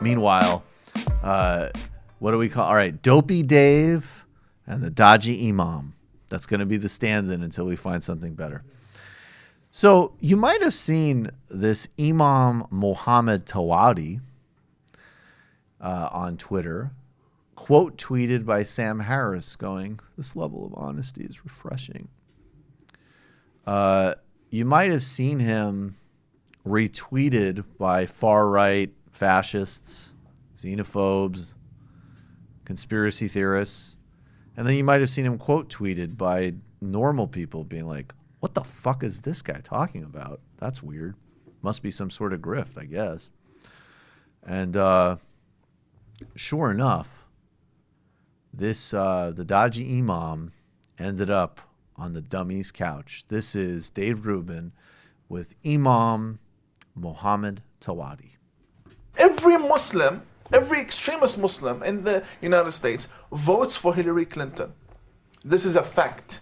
Meanwhile, what do we call? All right, Dopey Dave and the Dodgy Imam. That's going to be the stand-in until we find something better. So you might have seen this Imam Mohammed Tawadi on Twitter, quote tweeted by Sam Harris going, "This level of honesty is refreshing." You might have seen him retweeted by far-right fascists, xenophobes, conspiracy theorists. And then you might have seen him quote tweeted by normal people being like, what the fuck is this guy talking about? That's weird. Must be some sort of grift, I guess. And sure enough, the Dodgy Imam ended up on the dummy's couch. This is Dave Rubin with Imam Mohammed Tawadi. Every Muslim, every extremist Muslim in the United States votes for Hillary Clinton. This is a fact.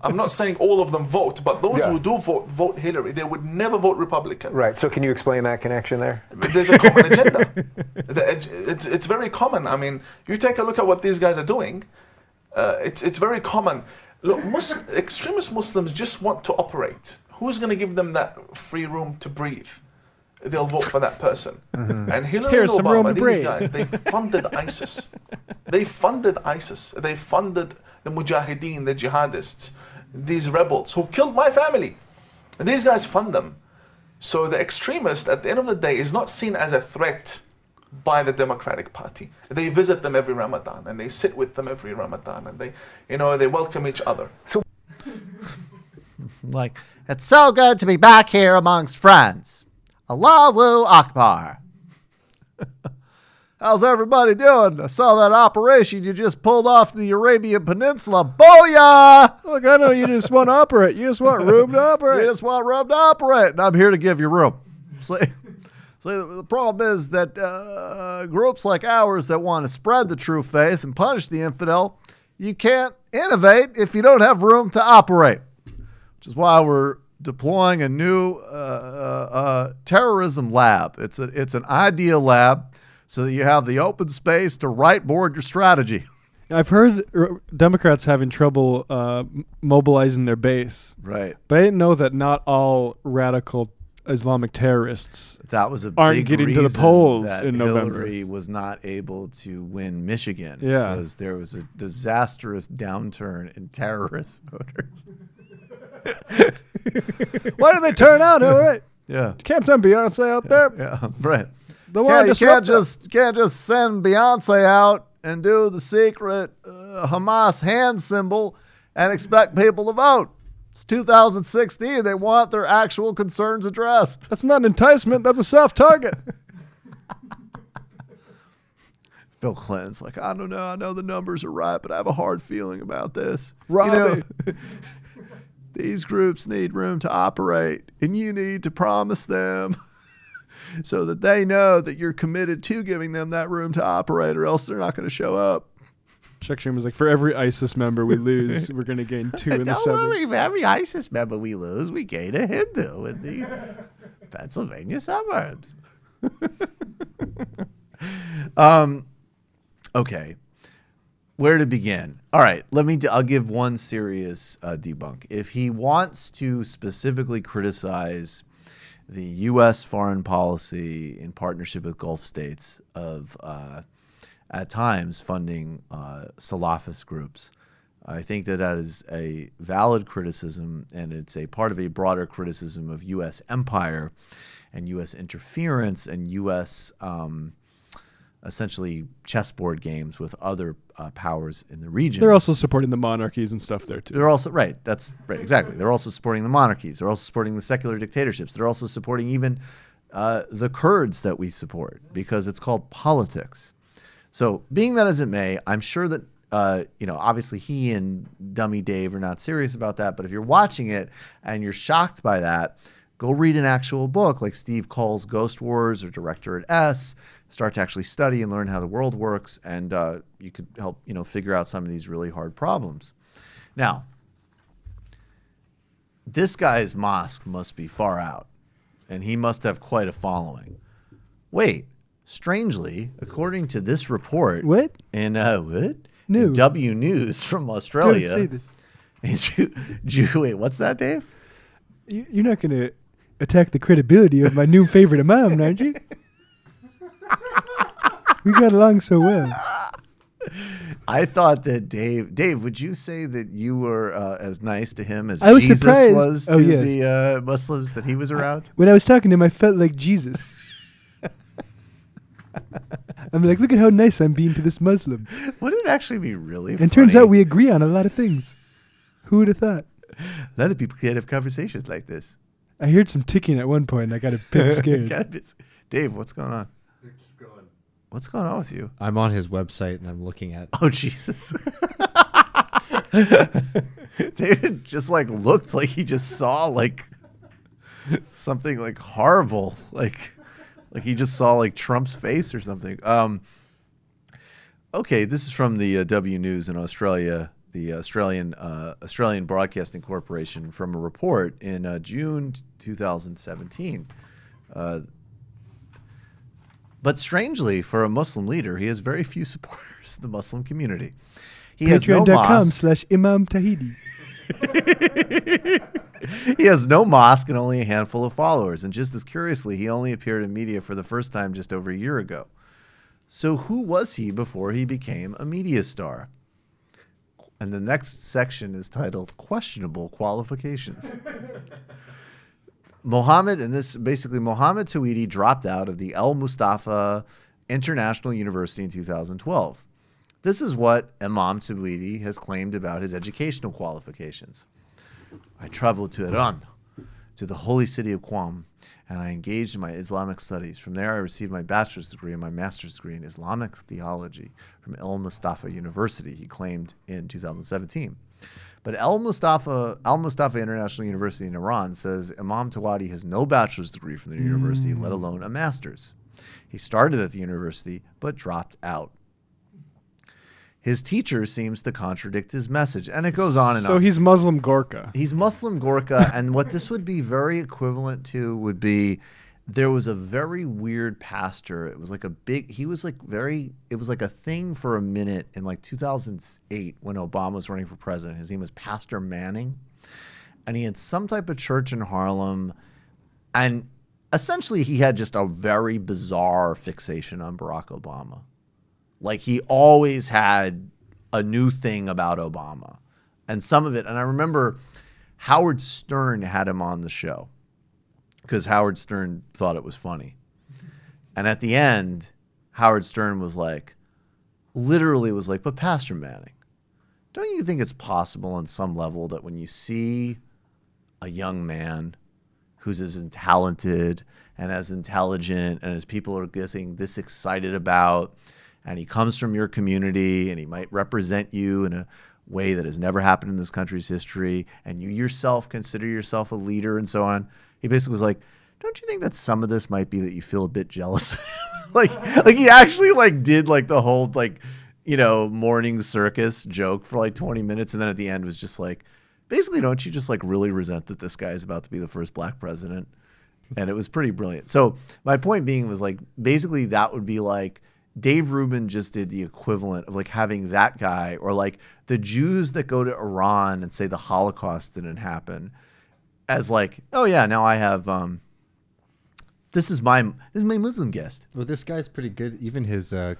I'm not saying all of them vote, but those who do vote Hillary. They would never vote Republican. Right. So can you explain that connection there? There's a common agenda. It's very common. I mean, you take a look at what these guys are doing. It's very common. Look, extremist Muslims just want to operate. Who's going to give them that free room to breathe? They'll vote for that person. Mm-hmm. And Hillary and Obama, these guys, they funded ISIS. They funded ISIS. They funded the Mujahideen, the jihadists, these rebels who killed my family. And these guys fund them. So the extremist, at the end of the day, is not seen as a threat by the Democratic Party. They visit them every Ramadan, and they sit with them every Ramadan, and they welcome each other. So, like, it's so good to be back here amongst friends. Allahu Akbar. How's everybody doing? I saw that operation you just pulled off the Arabian Peninsula. Booyah! Look, I know you just want to operate. You just want room to operate. You just want room to operate, and I'm here to give you room. So the problem is that groups like ours that want to spread the true faith and punish the infidel, you can't innovate if you don't have room to operate, which is why we're deploying a new terrorism lab. It's an idea lab so that you have the open space to whiteboard your strategy. I've heard Democrats having trouble mobilizing their base. Right. But I didn't know that not all radical Islamic terrorists aren't getting to the polls in November. Hillary was not able to win Michigan because there was a disastrous downturn in terrorist voters. Why did they turn out, Hillary? Yeah. You can't send Beyonce out there. Yeah, right. You can't just send Beyonce out and do the secret Hamas hand symbol and expect people to vote. It's 2016. They want their actual concerns addressed. That's not an enticement. That's a soft target. Bill Clinton's like, I don't know. I know the numbers are right, but I have a hard feeling about this. Robbie. These groups need room to operate, and you need to promise them so that they know that you're committed to giving them that room to operate, or else they're not going to show up. Chuck Schumer was like, for every ISIS member we lose, we're going to gain 2 in the 7. Don't worry, for every ISIS member we lose, we gain a Hindu in the Pennsylvania suburbs. Okay. Where to begin? All right, I'll give one serious debunk. If he wants to specifically criticize the U.S. foreign policy in partnership with Gulf states of at times funding Salafist groups, I think that is a valid criticism, and it's a part of a broader criticism of U.S. empire and U.S. interference and U.S. Essentially chessboard games with other powers in the region. They're also supporting the monarchies and stuff there too. They're also that's right, exactly. They're also supporting the monarchies. They're also supporting the secular dictatorships. They're also supporting even the Kurds that we support because it's called politics. So, being that as it may, I'm sure that obviously he and Dummy Dave are not serious about that. But if you're watching it and you're shocked by that, go read an actual book like Steve Cole's Ghost Wars or Directorate S. Start to actually study and learn how the world works, and you could help figure out some of these really hard problems. Now, this guy's mosque must be far out, and he must have quite a following. Wait, Strangely, according to this report, What? In what? No. In W News from Australia. Don't say this. Wait, what's that, Dave? You're not going to attack the credibility of my new favorite Imam, aren't you? We got along so well. I thought that Dave, would you say that you were as nice to him as I was Jesus surprised. was to the Muslims that he was around? When I was talking to him, I felt like Jesus. I'm like, look at how nice I'm being to this Muslim. Would it actually be really funny? And turns out we agree on a lot of things. Who would have thought? A lot of people can't have conversations like this. I heard some ticking at one point and I got a bit scared. Dave, what's going on? Keep going. What's going on with you? I'm on his website and I'm looking at. Oh, Jesus. David just like looked like he just saw like something like horrible. Like he just saw like Trump's face or something. Okay, this is from the W News in Australia, the Australian Broadcasting Corporation, from a report in June 2017. But strangely, for a Muslim leader, he has very few supporters in the Muslim community. He has no mosque. Patreon.com/Imam Tahidi. He has no mosque and only a handful of followers. And just as curiously, he only appeared in media for the first time just over a year ago. So who was he before he became a media star? And the next section is titled Questionable Qualifications. Mohammed Tawhidi dropped out of the Al Mustafa International University in 2012. This is what Imam Tawhidi has claimed about his educational qualifications. I traveled to Iran, to the holy city of Qom, and I engaged in my Islamic studies. From there, I received my bachelor's degree and my master's degree in Islamic theology from Al Mustafa University, he claimed in 2017. But Al Mustafa International University in Iran says Imam Tawhidi has no bachelor's degree from the university, let alone a master's. He started at the university, but dropped out. His teacher seems to contradict his message, and it goes on and on. So he's Muslim Gorka. He's Muslim Gorka, and what this would be very equivalent to would be there was a very weird pastor. It was like it was like a thing for a minute in like 2008 when Obama was running for president. His name was Pastor Manning, and he had some type of church in Harlem, and essentially he had just a very bizarre fixation on Barack Obama. Like he always had a new thing about Obama, and some of it. And I remember Howard Stern had him on the show because Howard Stern thought it was funny. And at the end, Howard Stern was like, but Pastor Manning, don't you think it's possible on some level that when you see a young man who's as talented and as intelligent and as people are getting this excited about, and he comes from your community, and he might represent you in a way that has never happened in this country's history, and you yourself consider yourself a leader and so on. He basically was like, don't you think that some of this might be that you feel a bit jealous? like he actually like did like the whole like, morning circus joke for like 20 minutes. And then at the end was just like, basically, don't you just like really resent that this guy is about to be the first black president? And it was pretty brilliant. So my point being was like, basically that would be like, Dave Rubin just did the equivalent of like having that guy, or like the Jews that go to Iran and say the Holocaust didn't happen, as like, oh yeah, now I have this is my Muslim guest. Well, this guy's pretty good. Even his his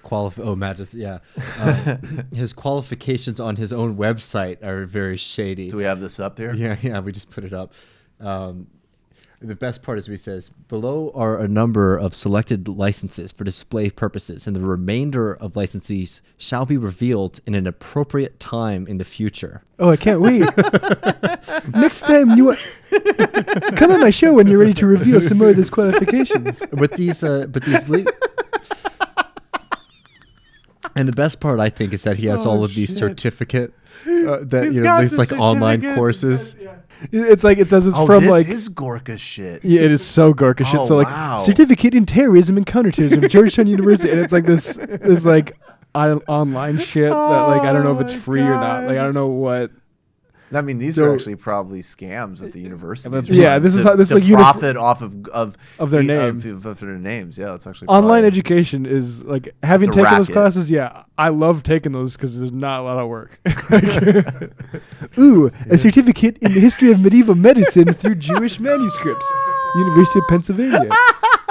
qualifications on his own website are very shady. Do we have this up here? Yeah, we just put it up. The best part is he says, below are a number of selected licenses for display purposes, and the remainder of licensees shall be revealed in an appropriate time in the future. Oh, I can't wait. Next time come on my show when you're ready to reveal some more of these qualifications. And the best part, I think, is that he has all of these certificate these like online courses. Yeah. It's like it says it's from like this is Gorka shit. Yeah, it is so Gorka shit. So like certificate in terrorism and counterterrorism, Georgetown University, and it's like this like online shit that like I don't know if it's free or not. Like I don't know what. I mean, these So- are actually probably scams at the university. Yeah, this is how- this is like profit off of their the- name. of their names. Yeah, that's actually Online probably- education is like having It's a taken those racket. classes. Yeah, I love taking those because there's not a lot of work. Ooh, a certificate in the history of medieval medicine through Jewish manuscripts, University of Pennsylvania.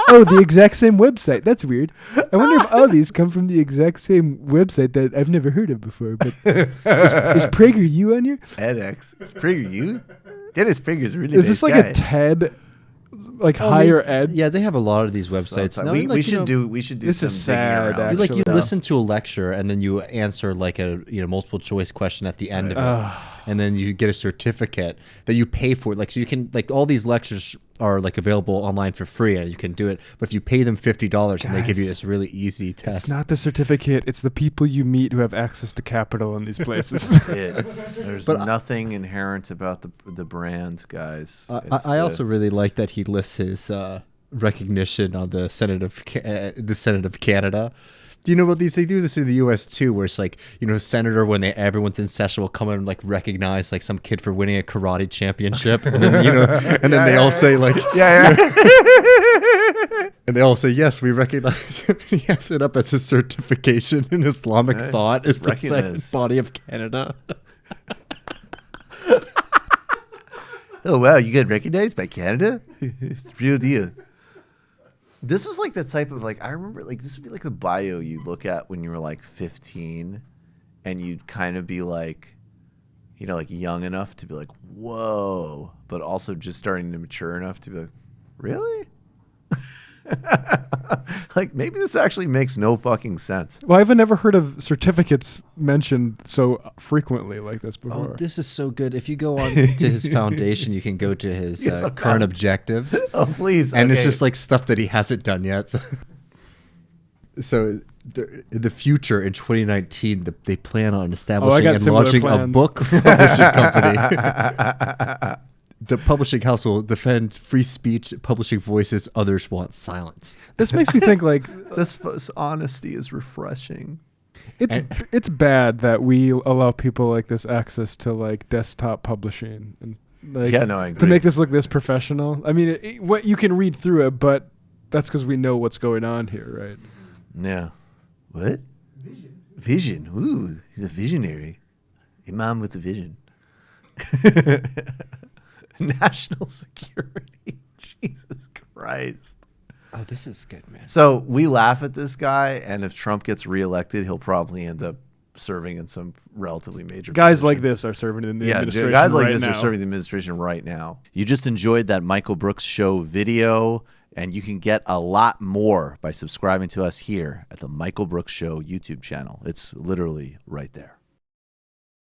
Oh, the exact same website. That's weird. I wonder if all these come from the exact same website that I've never heard of before. But is PragerU on here? edX. Is PragerU? Dennis Prager's a really Is nice this like guy. a TED, like Oh, higher they- ed? Yeah, they have a lot of these So websites. it's like- Now, we, like, we you should know, do we should do this some is digging sad, around. You like actually. you though. listen to a lecture and then you answer like a multiple choice question at the end of it, and then you get a certificate that you pay for. Like so you can like all these lectures are like available online for free and you can do it. But if you pay them $50 and they give you Guys, this really easy test, It's not the certificate. It's the people you meet who have access to capital in these places. There's But I- nothing inherent about the brand, guys. It's I the- also really like that he lists his recognition on the Senate of Canada. Do you know what these? They do this in the U.S. too, where it's like senator when everyone's in session will come and like recognize like some kid for winning a karate championship, and then and then they all say like and they all say yes, we recognize him. He has it up as a certification in Islamic Hey, thought. It's the recognize. second body of Canada. Oh wow, you get recognized by Canada? It's the real deal. This was like the type of like I remember like this would be like the bio you look at when you were like 15, and you'd kind of be like, like young enough to be like, whoa, but also just starting to mature enough to be like, really? Like maybe this actually makes no fucking sense. Well, I've never heard of certificates mentioned so frequently like this before. Oh, this is so good. If you go on to his foundation, you can go to his Yes, current objectives. Oh please, And it's okay. just like stuff that he hasn't done yet. So in the future, in 2019, they plan on establishing got and similar launching a plans. book publishing company. The publishing house will defend free speech, publishing voices others want silenced. This makes me think like this honesty is refreshing. it's bad that we allow people like this access to like desktop publishing and like Yeah, no, I to agree. make this look this professional. I mean, what you can read through it, but that's because we know what's going on here, right? Yeah. What? Vision. Ooh, he's a visionary. Imam with a vision. National security. Jesus Christ. Oh, this is good, man. So we laugh at this guy, and if Trump gets reelected, he'll probably end up serving in some relatively major Guys position. like this are serving in the administration guys like right this now. are serving the administration right now. You just enjoyed that Michael Brooks show video, and you can get a lot more by subscribing to us here at the Michael Brooks Show YouTube channel. It's literally right there.